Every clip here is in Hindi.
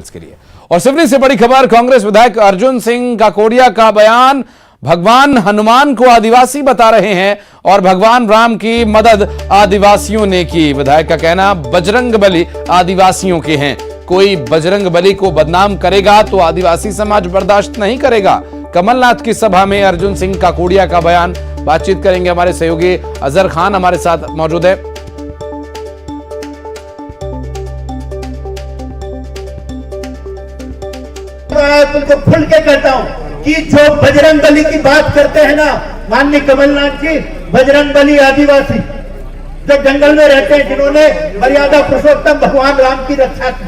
के लिए। और सिवनी से बड़ी खबर, कांग्रेस विधायक अर्जुन सिंह काकोड़िया का बयान, भगवान हनुमान को आदिवासी बता रहे हैं और भगवान राम की मदद आदिवासियों ने की। विधायक का कहना, बजरंग बली आदिवासियों के हैं, कोई बजरंग बली को बदनाम करेगा तो आदिवासी समाज बर्दाश्त नहीं करेगा। कमलनाथ की सभा में अर्जुन सिंह काकोड़िया का बयान। बातचीत करेंगे, हमारे सहयोगी अजहर खान हमारे साथ मौजूद है। तुमको खुल के कहता हूँ कि जो बजरंग बली की बात करते हैं ना माननीय कमलनाथ जी, बजरंग बली आदिवासी जो जंगल में रहते हैं, जिन्होंने मर्यादा पुरुषोत्तम भगवान राम की रक्षा की,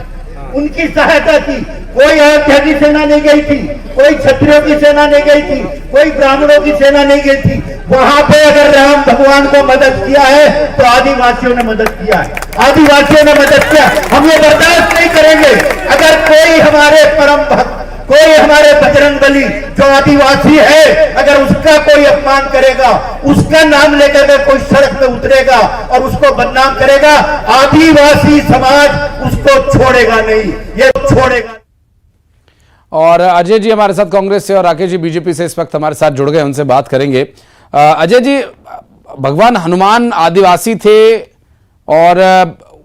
उनकी सहायता की। कोई अयोध्या की सेना नहीं गई थी, कोई क्षत्रियों की सेना नहीं गई थी, कोई ब्राह्मणों की सेना नहीं गई थी। वहां पे अगर राम भगवान को मदद किया है तो आदिवासियों ने मदद किया है, आदिवासियों ने मदद किया। हम ये बर्दाश्त नहीं करेंगे अगर कोई हमारे परम भक्त, कोई हमारे बजरंग बली जो आदिवासी है, अगर उसका कोई अपमान करेगा, उसका नाम लेकर के कोई सड़क पे उतरेगा और उसको बदनाम करेगा, आदिवासी समाज उसको छोड़ेगा नहीं, ये छोड़ेगा। और अजय जी हमारे साथ कांग्रेस से और राकेश जी बीजेपी से इस वक्त हमारे साथ जुड़ गए, उनसे बात करेंगे। अजय जी, भगवान हनुमान आदिवासी थे और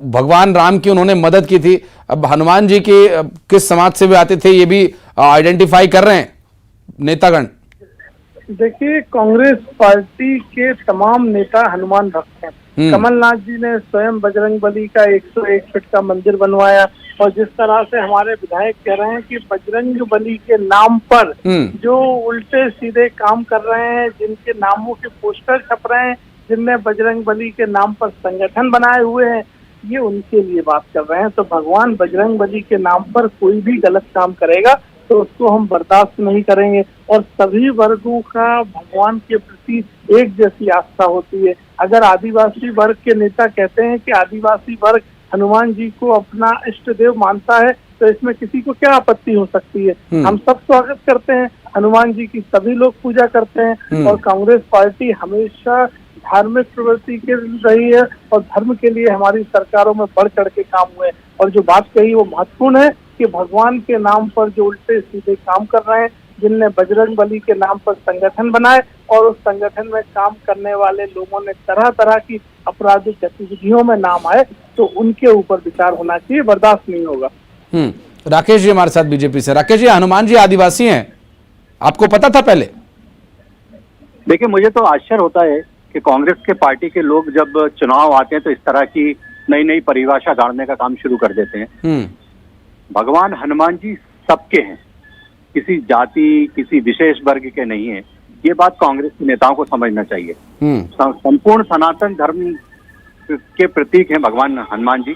भगवान राम की उन्होंने मदद की थी। अब हनुमान जी की किस समाज से वे आते थे ये भी आइडेंटिफाई कर रहे हैं नेतागण। देखिए, कांग्रेस पार्टी के तमाम नेता हनुमान भक्त हैं। कमलनाथ जी ने स्वयं बजरंग बली का 101 फीट का मंदिर बनवाया और जिस तरह से हमारे विधायक कह रहे हैं कि बजरंग बली के नाम पर जो उल्टे सीधे काम कर रहे हैं, जिनके नामों के पोस्टर छप रहे हैं, जिनने बजरंग बली के नाम पर संगठन बनाए हुए हैं, ये उनके लिए बात कर रहे हैं। तो भगवान बजरंग बली के नाम पर कोई भी गलत काम करेगा तो उसको हम बर्दाश्त नहीं करेंगे। और सभी वर्गों का भगवान के प्रति एक जैसी आस्था होती है। अगर आदिवासी वर्ग के नेता कहते हैं कि आदिवासी वर्ग हनुमान जी को अपना इष्ट देव मानता है तो इसमें किसी को क्या आपत्ति हो सकती है। हम सब स्वागत करते हैं हनुमान जी की, सभी लोग पूजा करते हैं और कांग्रेस पार्टी हमेशा धार्मिक प्रवृत्ति के रही है और धर्म के लिए हमारी सरकारों में बढ़ चढ़ के काम हुए। और जो बात कही वो महत्वपूर्ण है कि भगवान के नाम पर जो उल्टे सीधे काम कर रहे हैं, जिनने बजरंग बली के नाम पर संगठन बनाए और उस संगठन में काम करने वाले लोगों ने तरह तरह की आपराधिक गतिविधियों में नाम आए, तो उनके ऊपर विचार होना चाहिए, बर्दाश्त नहीं होगा। राकेश जी हमारे साथ बीजेपी से। राकेश जी, हनुमान जी आदिवासी हैं, आपको पता था पहले? देखिए, मुझे तो आश्चर्य होता है कि कांग्रेस के पार्टी के लोग जब चुनाव आते हैं तो इस तरह की नई नई परिभाषा गाड़ने का काम शुरू कर देते हैं। भगवान हनुमान जी सबके हैं, किसी जाति किसी विशेष वर्ग के नहीं है। ये बात कांग्रेस के नेताओं को समझना चाहिए। संपूर्ण सनातन धर्म के प्रतीक हैं भगवान हनुमान जी।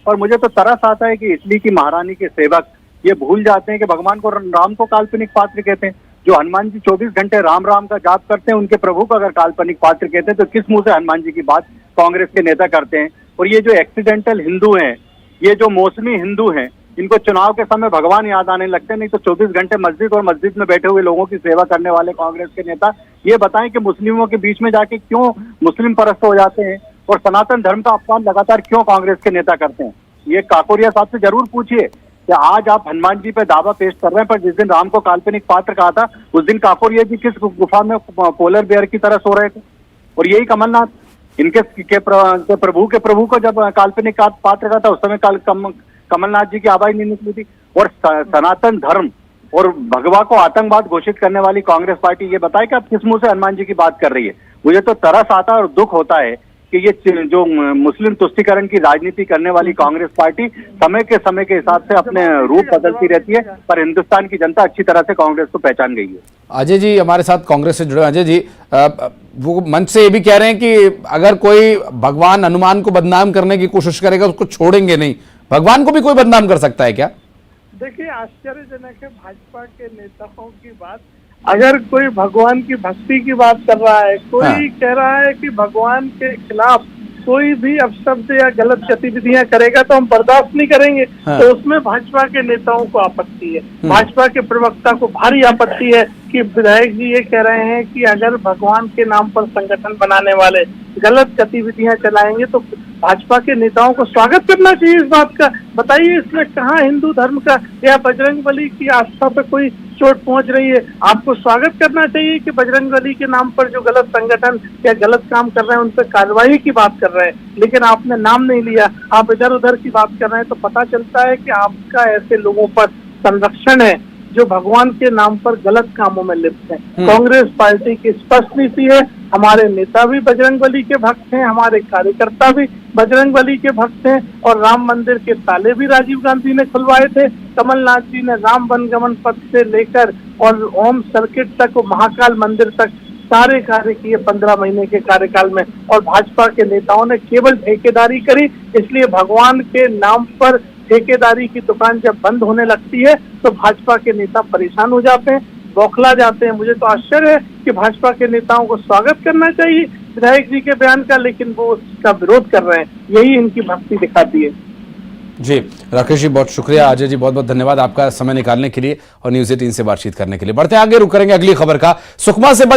और मुझे तो तरस आता है कि इटली की महारानी के सेवक ये भूल जाते हैं कि भगवान को राम को काल्पनिक पात्र कहते हैं। जो हनुमान जी 24 घंटे राम राम का जाप करते हैं, उनके प्रभु को अगर काल्पनिक पात्र कहते हैं तो किस मुंह से हनुमान जी की बात कांग्रेस के नेता करते हैं। और ये जो एक्सीडेंटल हिंदू हैं, ये जो मौसमी हिंदू हैं, इनको चुनाव के समय भगवान याद आने लगते हैं, नहीं तो 24 घंटे मस्जिद और मस्जिद में बैठे हुए लोगों की सेवा करने वाले कांग्रेस के नेता ये बताएं कि मुस्लिमों के बीच में जाके क्यों मुस्लिम परस्त हो जाते हैं और सनातन धर्म का अपमान लगातार क्यों कांग्रेस के नेता करते हैं। ये काकोड़िया साहब से जरूर पूछिए कि आज आप हनुमान जी पे दावा पेश कर रहे हैं, पर जिस दिन राम को काल्पनिक पात्र कहा था उस दिन काकोड़िया जी किस गुफा में पोलर बेयर की तरह सो रहे थे। और यही कमलनाथ इनके प्रभु को जब काल्पनिक पात्र कहा था उस समय कमलनाथ जी की आवाज नहीं निकली थी। और सनातन धर्म और भगवा को आतंकवाद घोषित करने वाली कांग्रेस पार्टी ये बताए कि आप किस मुंह से हनुमान जी की बात कर रही है। मुझे तो तरस आता है और दुख होता है कि ये जो मुस्लिम तुष्टीकरण की राजनीति करने वाली कांग्रेस पार्टी समय के हिसाब से अपने रूप बदलती रहती है, पर हिंदुस्तान की जनता अच्छी तरह से कांग्रेस को पहचान गई है। अजय जी हमारे साथ कांग्रेस से जुड़े। अजय जी, वो मंच से ये भी कह रहे हैं कि अगर कोई भगवान हनुमान को बदनाम करने की कोशिश करेगा उसको छोड़ेंगे नहीं। भगवान को भी कोई बदनाम कर सकता है क्या? देखिए, आश्चर्यजनक है भाजपा के नेताओं की बात। अगर कोई भगवान की भक्ति की बात कर रहा है, कोई कह रहा है कि भगवान के खिलाफ कोई भी अपशब्द या गलत गतिविधियां करेगा तो हम बर्दाश्त नहीं करेंगे। तो उसमें भाजपा के नेताओं को आपत्ति है, भाजपा के प्रवक्ता को भारी आपत्ति है कि विधायक जी ये कह रहे हैं कि अगर भगवान के नाम पर संगठन बनाने वाले गलत गतिविधियां चलाएंगे तो भाजपा के नेताओं को स्वागत करना चाहिए इस बात का। बताइए इसमें कहाँ हिंदू धर्म का या बजरंगबली की आस्था पर कोई चोट पहुंच रही है? आपको स्वागत करना चाहिए कि बजरंगबली के नाम पर जो गलत संगठन या गलत काम कर रहे हैं उन पर कार्रवाई की बात कर रहे हैं, लेकिन आपने नाम नहीं लिया, आप इधर उधर की बात कर रहे हैं। तो पता चलता है कि आपका ऐसे लोगों पर संरक्षण है जो भगवान के नाम पर गलत कामों में लिप्त हैं। कांग्रेस पार्टी की स्पष्ट नीति है, हमारे नेता भी बजरंगबली के भक्त हैं, हमारे कार्यकर्ता भी बजरंगबली के भक्त हैं, और राम मंदिर के ताले भी राजीव गांधी ने खुलवाए थे। कमलनाथ जी ने राम वनगमन पथ से लेकर और ओम सर्किट तक और महाकाल मंदिर तक सारे कार्य किए 15 महीने के कार्यकाल में, और भाजपा के नेताओं ने केवल ठेकेदारी करी। इसलिए भगवान के नाम पर ठेकेदारी की दुकान जब बंद होने लगती है तो भाजपा के नेता परेशान हो जाते हैं, बौखला जाते हैं। मुझे तो आश्चर्य है कि भाजपा के नेताओं को स्वागत करना चाहिए विधायक जी के बयान का, लेकिन वो उसका विरोध कर रहे हैं। यही इनकी भक्ति दिखाती है। जी राकेश जी, बहुत शुक्रिया। अजय जी, बहुत बहुत धन्यवाद आपका समय निकालने के लिए और न्यूज़ 18 से बातचीत करने के लिए। बढ़ते आगे, रुक करेंगे अगली खबर का। सुकमा से बड़ी